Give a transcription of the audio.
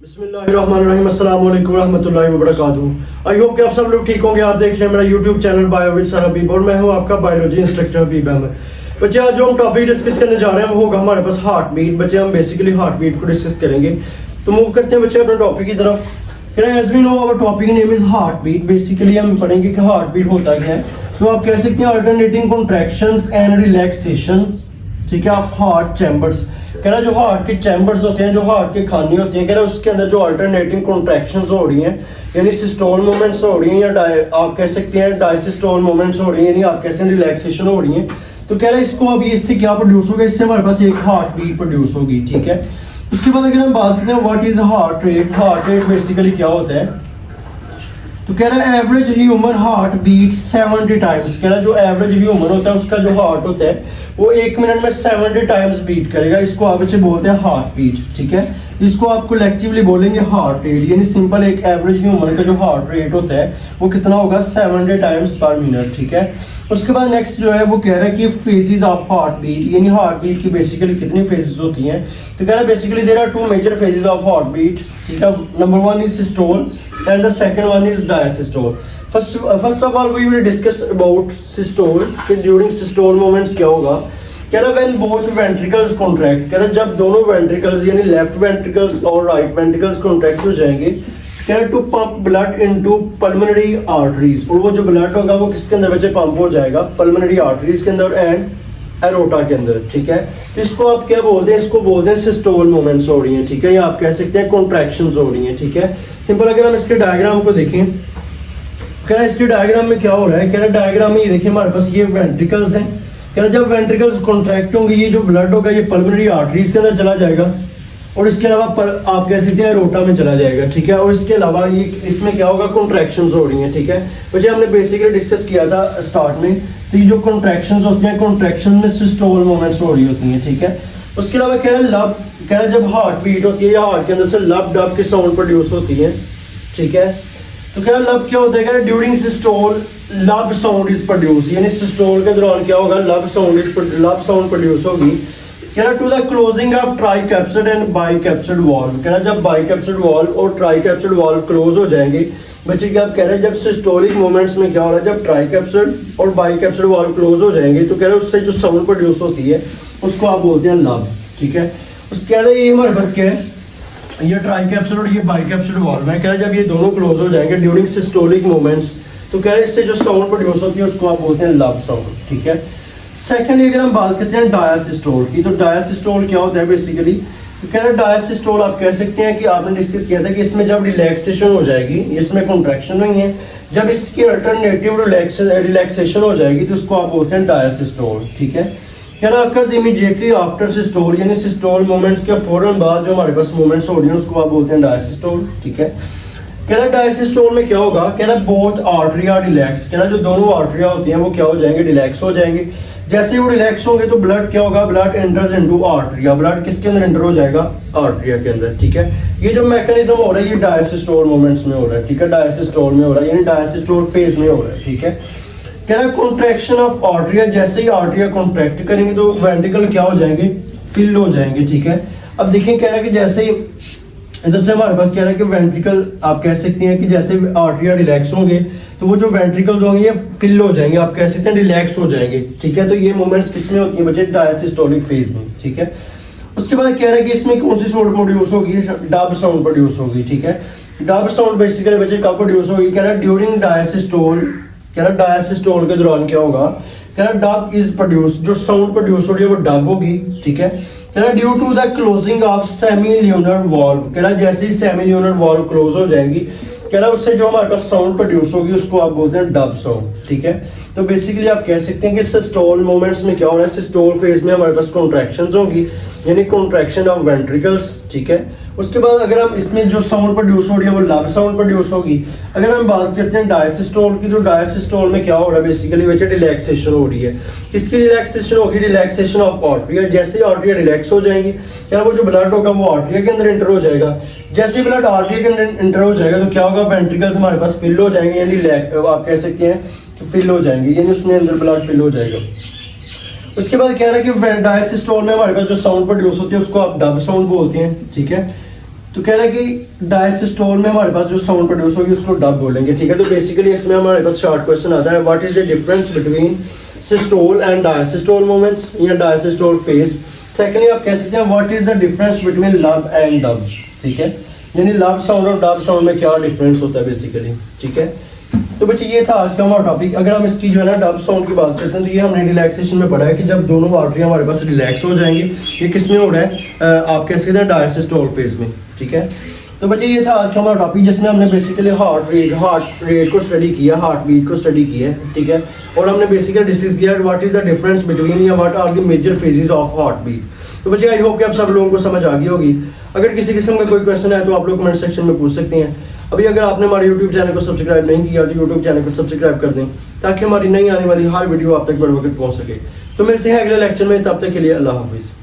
बिस्मिल्लाहिर्रहमानिर्रहीम, अस्सलाम वालेकुम रहमतुल्लाहि व बरकातुहू। आई होप कि आप सब लोग ठीक होंगे। आप देख रहे हैं मेरा YouTube channel bio with sir Habib और मैं हूं आपका बायोलॉजी इंस्ट्रक्टर हबीब अहमद। बच्चे आज जो हम टॉपिक डिस्कस करने जा रहे हैं वो होगा हमारे पास हार्ट बीट। बच्चे हम बेसिकली हार्ट बीट को डिस्कस करेंगे, तो मूव करते हैं बच्चे अपने टॉपिक की तरफ। As we know our topic name is heart beat. Basically हम पढ़ेंगे कि हार्ट बीट होता क्या है। तो आप कह सकते हैं अल्टरनेटिंग कॉन्ट्रैक्शंस एंड रिलैक्सेशंस, ठीक है, ऑफ हार्ट चैम्बर्स। कह रहा जो हार्ट के चैम्बर्स होते हैं, जो हार्ट के खाने होते हैं, कह रहा उसके अंदर जो अल्टरनेटिंग कॉन्ट्रैक्शंस हो रही हैं, यानी सिस्टोल मूवमेंट्स हो रही हैं, या आप कह सकते हैं डायसिस्टोल मूवमेंट्स हो रही हैं, यानी आप कह सकते हैं रिलैक्सेशन हो रही है। तो कह रहा है इसको अभी इससे क्या प्रोड्यूस होगा, इससे हमारे पास एक हार्ट बीट प्रोड्यूस होगी, ठीक है। उसके बाद अगर हम बात करते हैं what is heart rate. Heart rate basically क्या होता है, तो कह रहा है average human heart beat 70 times. कह रहा है जो एवरेज ह्यूमन होता है उसका जो हार्ट होता है वो 1 मिनट में 70 टाइम्स बीट करेगा। इसको आप बच्चे बोलते हैं हार्ट बीट, ठीक है। इसको आप कलेक्टिवली बोलेंगे हार्ट रेट, यानी सिंपल एक एवरेज ह्यूमन का जो हार्ट रेट होता है वो कितना होगा, 70 टाइम्स पर मिनट, ठीक है। उसके बाद नेक्स्ट जो है वो कह रहा है कि फेजेस ऑफ हार्ट बीट, यानी हार्ट बीट की बेसिकली कितनी फेजेस होती हैं। तो कह रहा है basically there are 2 major phases of heart beat, ठीक है। Number 1 is systole and the second one is diastole. First of all we will discuss about systole कि during systole moments क्या होगा। कह रहा when both ventricles contract, कह रहा जब दोनों ventricles यानी left ventricles और right ventricles contract हो जाएंगे, कह रहा to pump blood into pulmonary arteries, और वो जो blood होगा वो किसके अंदर बच्चे पंप हो जाएगा, pulmonary arteries के अंदर एंड एरोटा के अंदर, ठीक है। तो इसको आप क्या बोलते हैं, इसको बोलते हैं सिस्टोल मूवमेंट्स हो रही हैं, ठीक है, या आप कह सकते हैं कॉन्ट्रैक्शंस हो रही हैं, ठीक है। सिंपल अगर हम इसके डायग्राम को देखें, कह रहा है इसके डायग्राम में क्या हो रहा है। कह रहा है डायग्राम में ये देखिए हमारे पास ये वेंट्रिकल्स हैं। कह रहा है जब वेंट्रिकल्स कॉन्ट्रैक्ट होंगे ये जो ब्लड होगा ये पल्मोनरी आर्टरीज के अंदर चला जाएगा और इसके अलावा आप कह सकते हैं एरोटा में चला जाएगा, ठीक है। और इसके अलावा ये इसमें क्या होगा, कॉन्ट्रैक्शंस हो रही हैं, ठीक है। वैसे हमने बेसिकली डिस्कस किया था स्टार्ट में, तो ये जो कॉन्ट्रैक्शंस होती हैं कॉन्ट्रैक्शन में सिस्टोल मूवमेंट्स हो रही होती हैं, ठीक है। उसके अलावा कह रहा है लब, कह रहा है जब हार्ट बीट होती है या हार्ट के अंदर से लब डब की साउंड प्रोड्यूस होती है, ठीक है। तो कह रहा है लब क्या होता है, कह रहा है ड्यूरिंग सिस्टोल लब साउंड इज प्रोड्यूस, यानी सिस्टोल के दौरान क्या होगा, लब साउंड प्रोड्यूस होगी। कह रहा to the closing of tricuspid and bicuspid valve. कह रहा जब बाइकैप्सिड वॉल्व और ट्राइकैप्सिड वॉल्व क्लोज हो जाएंगे बच्चे, क्या आप कह रहे हैं जब सिस्टोलिक मूवमेंट्स में क्या हो रहा है, जब ट्राइकैप्सिड और बाइकैप्सिड वॉल्व क्लोज हो जाएंगे तो कह रहे हैं उससे जो साउंड प्रोड्यूस होती है उसको आप बोलते हैं लब, ठीक है। उसके बाद ये हमारे पास क्या है, ये ट्राइकैप्सिड और ये बाइकैप्सिड वॉल्व है। कह रहे हैं जब ये दोनों क्लोज हो जाएंगे ड्यूरिंग सिस्टोलिक मूवमेंट्स तो कह रहे हैं इससे जो साउंड प्रोड्यूस होती है उसको आप बोलते हैं लब साउंड, ठीक है। सेकेंडली अगर हम बात करते हैं डायसिस्टोल की, तो डायसिस्टोल क्या होता है बेसिकली, तो कह रहा है डायसिस्टोल आप कह सकते हैं कि आपने डिस्कस किया था कि इसमें जब रिलैक्सेशन हो जाएगी, इसमें कॉन्ट्रैक्शन नहीं है, जब इसकी अल्टरनेटिव रिलैक्सेशन हो जाएगी तो उसको आप बोलते हैं डायसिस्टोल, ठीक है। कह रहा अकर्स इमीडिएटली आफ्टर सिस्टोल, यानी सिस्टोल मूवमेंट्स के फौरन बाद जो हमारे पास मूवमेंट्स हो रही है उसको आप बोलते हैं डायसिस्टोल, ठीक है। कह रहा डायसिस्टोल में क्या होगा, कह रहा बोथ आर्टरिया रिलैक्स, कह रहा जो दोनों आर्टरिया होती हैं वो क्या हो जाएंगे, रिलैक्स हो जाएंगे। जैसे वो रिलैक्स होंगे तो ब्लड क्या होगा, ब्लड एंटर्स इनटू आर्टरिया, ब्लड किसके अंदर एंटर हो जाएगा, आर्टरिया के अंदर, ठीक है। ये जो मैकेनिज्म हो रहा है ये डायसिस्टोल मूवमेंट्स में हो रहा है, ठीक है, डायसिस्टोल में हो रहा है, यानी डायसिस्टोल फेज में हो रहा है, ठीक है। कह रहा कॉन्ट्रैक्शन ऑफ आर्टरिया, जैसे ही आर्टरिया कॉन्ट्रैक्ट करेंगे तो वेंट्रिकल क्या हो जाएंगे, फिल हो जाएंगे, ठीक है। अब देखिए कह रहा है कि जैसे ही इधर से हमारे पास कह रहा है कि वेंट्रिकल आप कह सकते हैं कि जैसे आर्टरिया रिलैक्स होंगे तो वो जो वेंट्रिकल्स होंगे ये फिल हो जाएंगे, आप कह सकते हैं रिलैक्स हो जाएंगे, ठीक है। तो ये मूवमेंट्स किसमें होती हैं बच्चे, डायसिस्टोलिक फेज में, ठीक है। उसके बाद कह रहा है कि इसमें कौन सी साउंड प्रोड्यूस होगी, डब साउंड प्रोड्यूस होगी, ठीक है। डब साउंड बेसिकली बच्चे कब प्रोड्यूस होगी, कह रहा है ड्यूरिंग डायसिस्टोल, कह रहा डायसिस्टोल के दौरान क्या होगा, कह रहा डब इज प्रोड्यूस, जो साउंड प्रोड्यूस हो रही है वो डब होगी, ठीक है। कह रहा due to the closing of semilunar valve, कह रहा जैसे ही सेमील्यूनर वॉल्व क्लोज हो जाएंगी कह रहा उससे जो हमारे पास साउंड प्रोड्यूस होगी उसको आप बोलते हैं डब साउंड, ठीक है। तो बेसिकली आप कह सकते हैं कि सिस्टोल मूवमेंट्स में क्या हो रहा है, सिस्टोल फेज में हमारे पास कॉन्ट्रैक्शंस होंगी, यानी कॉन्ट्रैक्शन ऑफ वेंट्रिकल्स, ठीक है। उसके बाद अगर हम इसमें जो साउंड प्रोड्यूस हो रही है वो लब साउंड प्रोड्यूस होगी। अगर हम बात करते हैं डायसिस्टोल की, तो डायसिस्टोल में क्या हो रहा है बेसिकली बच्चे, रिलैक्सेशन हो रही है। किसकी रिलैक्सेशन होगी, रिलैक्सेशन ऑफ आर्टरिया, जैसे ही आर्टरिया रिलैक्स हो जाएंगी क्या वो जो ब्लड होगा वो आर्टरिया के अंदर एंटर हो जाएगा। जैसे ही ब्लड आर्टरिया के अंदर एंटर हो जाएगा तो क्या होगा, वेंट्रिकल्स हमारे पास फिल हो जाएंगे, यानी आप कह सकते हैं कि फिल हो जाएंगे, यानी उसमें अंदर ब्लड फिल हो जाएगा। उसके बाद कह रहा है कि डायसिस्टोल में हमारे पास जो साउंड प्रोड्यूस होती है उसको आप डब साउंड बोलते हैं, ठीक है। तो कह रहा है कि डायसिस्टोल में हमारे पास जो साउंड प्रोड्यूस होगी उसको डब बोलेंगे, ठीक है। तो बेसिकली इसमें हमारे पास शॉर्ट क्वेश्चन आता है, what is the difference between systole and diastole moments या डायसिस्टोल फेज। सेकेंडली आप कह सकते हैं what is the difference between lub and dub, ठीक है, यानी लब साउंड और डब साउंड में क्या डिफरेंस होता है बेसिकली, ठीक है। तो बच्चे ये था आज का हमारा टॉपिक। अगर हम इसकी जो है ना डब साउंड की बात करते हैं तो ये हमने रिलैक्सेशन में पढ़ा है कि जब दोनों आर्टरी हमारे पास रिलैक्स हो जाएंगी, ये किस में हो रहा है, आप कह सकते हैं डायसिस्टोल फेज में, ठीक है। तो बच्चे ये था आज का हमारा टॉपिक जिसमें हमने बेसिकली हार्ट रेट को स्टडी किया, हार्ट बीट को स्टडी किया है, ठीक है। और हमने बेसिकली डिस्कस किया what is the difference between या what are the major phases of heart beat. तो बच्चे आई होप कि आप सब लोगों को समझ आ गई होगी। अगर किसी किस्म का कोई क्वेश्चन है तो आप लोग कमेंट सेक्शन में पूछ सकते हैं। अभी अगर आपने हमारे YouTube चैनल को सब्सक्राइब नहीं किया तो YouTube चैनल को सब्सक्राइब कर दें ताकि हमारी नई आने वाली हर वीडियो आप तक बर वक्त पहुंच सके। तो मिलते हैं अगले लेक्चर में, तब तक के लिए अल्लाह हाफिज़।